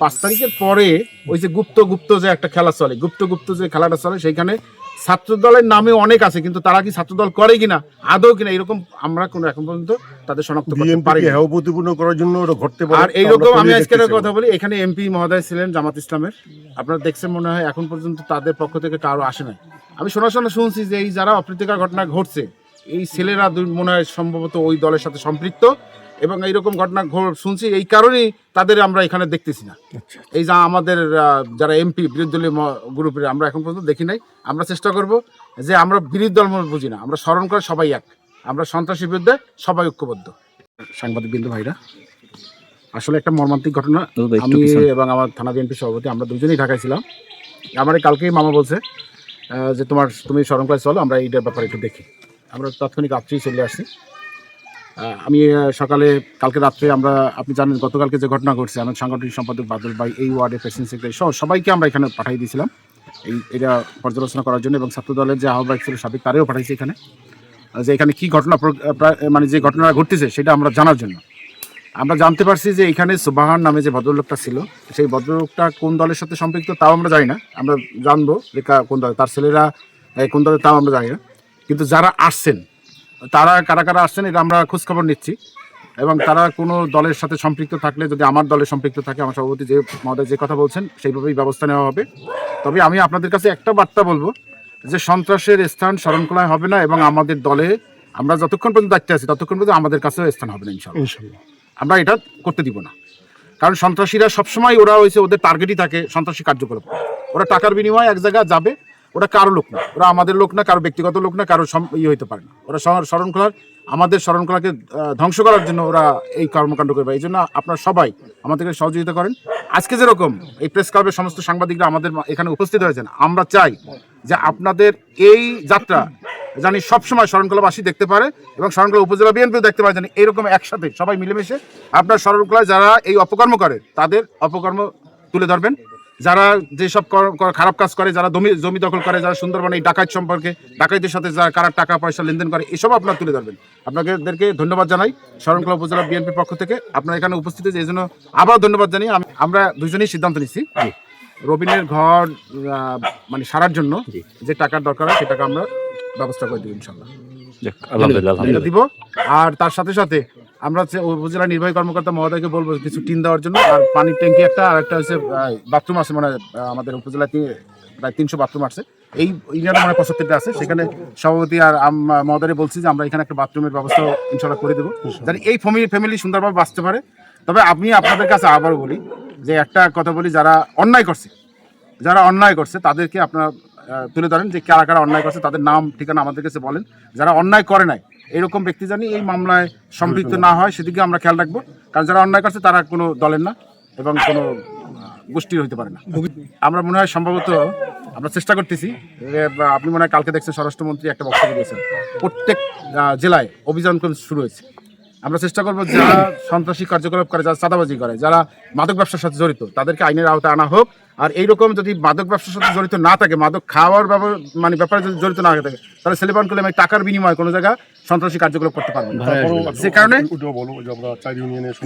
5 তারিখের পরে ওই যে গুপ্ত গুপ্ত যে একটা খেলা চলে, গুপ্ত যে খেলাটা চলে, সেইখানে ছাত্র দলের নামে অনেক আছে, কিন্তু তারা কি ছাত্র দল করে কিনা আদৌ কিনা এরকম আমরা কোনো এখন পর্যন্ত তাদের শনাক্ত করতে পারি না। প্রতিপূর্ণ করার জন্য ওটা ঘটতে পারে। আর এইরকম আমি আজকের কথা বলি, এখানে এমপি মহোদয় ছিলেন জামাত ইসলামের, আপনারা দেখছেন মনে হয়, এখন পর্যন্ত তাদের পক্ষ থেকে কারো আসে নাই। আমি শোনা শুনছি যে এই যারা অপ্রীতিকর ঘটনা ঘটছে, এই ছেলেরা মনে হয় সম্ভবত ওই দলের সাথে সম্পৃক্ত, এবং এইরকম ঘটনা শুনছি, এই কারণেই তাদের আমরা এখানে দেখতেছি না। এই যা আমাদের যারা এমপি বিরোধী দলীয় গ্রুপের আমরা এখন পর্যন্ত দেখি নাই। আমরা চেষ্টা করব যে আমরা বিরোধী দল বুঝি না, আমরা স্মরণ করে সবাই এক, আমরা সন্ত্রাসীর বিরুদ্ধে সবাই ঐক্যবদ্ধ। সাংবাদিক বিন্দু ভাইরা, আসলে একটা মর্মান্তিক ঘটনা। আমি এবং আমার থানা বিএনপি সভাপতি আমরা দুজনেই ঢাকায় ছিলাম। আমার কালকেই মামা বলছে যে তুমি স্মরণ করে চলো, আমরা এইটার ব্যাপারে একটু দেখি। আমরা তাৎক্ষণিক রাত্রেই চলে আসছি। আমি সকালে কালকে রাত্রে আপনি জানেন গতকালকে যে ঘটনা ঘটছে, আমার সাংগঠনিক সম্পাদক বাদল ভাই, এই ওয়ার্ডের প্রেসিডেন্ট সেক্রেটারি সহ সবাইকে আমরা এখানে পাঠিয়ে দিয়েছিলাম এটা পর্যালোচনা করার জন্য, এবং ছাত্র দলের যে আহ্বায়ক ছিল সাবেক তারেও পাঠাইছি এখানে, যে এখানে কী ঘটনা মানে যে ঘটনাটা ঘটতেছে সেটা আমরা জানার জন্য। আমরা জানতে পারছি যে এখানে সুবাহান নামে যে ভদ্রলোকটা ছিল, সেই ভদ্রলোকটা কোন দলের সাথে সম্পৃক্ত তাও আমরা জানি না। আমরা জানবো যে কোন দল, তার ছেলেরা কোন দলের তাও আমরা জানি না। কিন্তু যারা আসছেন, তারা কারা কারা আসছেন এটা আমরা খোঁজখবর নিচ্ছি, এবং তারা কোনো দলের সাথে সম্পৃক্ত থাকলে, যদি আমার দলের সম্পৃক্ত থাকে, আমার সভাপতি যে মহোদয় যে কথা বলছেন সেইভাবেই ব্যবস্থা নেওয়া হবে। তবে আমি আপনাদের কাছে একটা বার্তা বলবো যে সন্ত্রাসের স্থান শরণখোলায় হবে না, এবং আমাদের দলে আমরা যতক্ষণ পর্যন্ত দায়িত্বে আছি ততক্ষণ পর্যন্ত আমাদের কাছেও স্থান হবে না ইনশাআল্লাহ। আমরা এটা করতে দিব না, কারণ সন্ত্রাসীরা সবসময় ওরা হয়েছে, ওদের টার্গেটই থাকে সন্ত্রাসী কার্যকলাপ। ওরা টাকার বিনিময়ে এক জায়গায় যাবে, ওরা কারো লোক না, ওরা আমাদের লোক না, কারো ব্যক্তিগত লোক না, কারো হইতে পারে না। ওরা শরণখোলার আমাদের শরণখোলাকে ধ্বংস করার জন্য ওরা এই কর্মকাণ্ড করবে। এই জন্য আপনারা সবাই আমাদেরকে সহযোগিতা করেন। আজকে যেরকম এই প্রেস ক্লাবের সমস্ত সাংবাদিকরা আমাদের এখানে উপস্থিত হয়েছেন, আমরা চাই যে আপনাদের এই যাত্রা জানি সবসময় শরণখোলাবাসী দেখতে পারে, এবং শরণখোলা উপজেলা বিএনপিও দেখতে পারে, জানি এইরকম একসাথে সবাই মিলেমিশে আপনার শরণখোলায় যারা এই অপকর্ম করে তাদের অপকর্ম তুলে ধরবেন। যারা যেসব খারাপ কাজ করে, যারা জমি দখল করে, যারা সুন্দরবনে এই ডাকাত সম্পর্কে, ডাকাইদের সাথে যারা কারা টাকা পয়সা লেনদেন করে, এসব আপনারা তুলে ধরবেন। আপনাদেরকে ধন্যবাদ জানাই শরণখোলা উপজেলা বিএনপির পক্ষ থেকে, আপনারা এখানে উপস্থিত হয়েছে এই জন্য আবার ধন্যবাদ জানিয়ে আমরা দুজনেই সিদ্ধান্ত নিচ্ছি রবিনের ঘর মানে সারার জন্য যে টাকার দরকার হয় সে টাকা আমরা ব্যবস্থা করে দিব ইনশাল্লাহ, দিব। আর তার সাথে সাথে আমরা উপজেলা নির্বাহী কর্মকর্তা মহোদয়কে বলবো কিছু টিন দেওয়ার জন্য, আর পানির ট্যাঙ্কি একটা, আর একটা হচ্ছে বাথরুম আছে, মানে আমাদের উপজেলাতে প্রায় 300 বাথরুম আছে, এই ইউনিয়নে মানে 75টা আছে। সেখানে সভাপতি আর মহোদয় বলছি যে আমরা এখানে একটা বাথরুমের ব্যবস্থা ইনশাল্লাহ করে দেবো, যাতে এই ফ্যামিলি সুন্দরভাবে বাঁচতে পারে। তবে আমি আপনাদের কাছে আবারও বলি যে একটা কথা বলি, যারা অন্যায় করছে তাদেরকে আপনারা তুলে ধরেন, যে কারা কারা অন্যায় করছে তাদের নাম ঠিকানা আমাদের কাছে বলেন। যারা অন্যায় করে নাই এরকম ব্যক্তি জানি এই মামলায় সম্পৃক্ত না হয় সেদিকে আমরা খেয়াল রাখবো, কারণ যারা অন্যায় করছে তারা কোনো দলের না এবং কোনো গোষ্ঠীর হইতে পারে না। আমরা মনে হয় সম্ভবত আমরা চেষ্টা করতেছি, আপনি মনে হয় কালকে দেখছেন স্বরাষ্ট্রমন্ত্রী একটা বক্তব্য দিয়েছেন, প্রত্যেক জেলায় অভিযান শুরু হয়েছে। আমরা চেষ্টা করবো যারা সন্ত্রাসী কার্যকলাপ করে, যারা চাঁদাবাজি করে, যারা মাদক ব্যবসার সাথে জড়িত, তাদেরকে আইনের আওতায় আনা হোক। আর এইরকম যদি মাদক ব্যবসার সাথে জড়িত না থাকে, মাদক খাওয়ার ব্যাপারে যদি জড়িত না থাকে, তাহলে ছেলেপান করলে আমি টাকার বিনিময়ে কোনো জায়গায় সন্ত্রাসী কার্যকলাপ করতে পারবো না।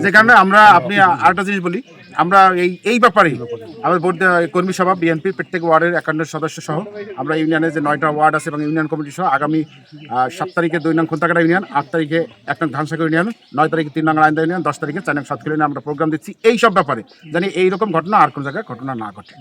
যে কারণে আমরা আপনি আরেকটা জিনিস বলি, আমরা এই ব্যাপারে আমাদের বোর্ড কর্মী সভা বিএনপির প্রত্যেক ওয়ার্ডের 51 সদস্য সহ আমরা ইউনিয়নের যে 9টা ওয়ার্ড আছে এবং ইউনিয়ন কমিটি সহ আগামী 7 তারিখে 2 নং খুন্তাকাটা ইউনিয়ন, 8 তারিখে 1 নং ধানসাগর ইউনিয়ন, 9 তারিখে 3 নং আইন্দা ইউনিয়ন, 10 তারিখে 4 নং সাতক্ষীরা ইউনিয়ন আমরা প্রোগ্রাম দিচ্ছি এই সব ব্যাপারে, জানি এইরকম ঘটনা আর কোন জায়গায় ঘটনা না ঘটে।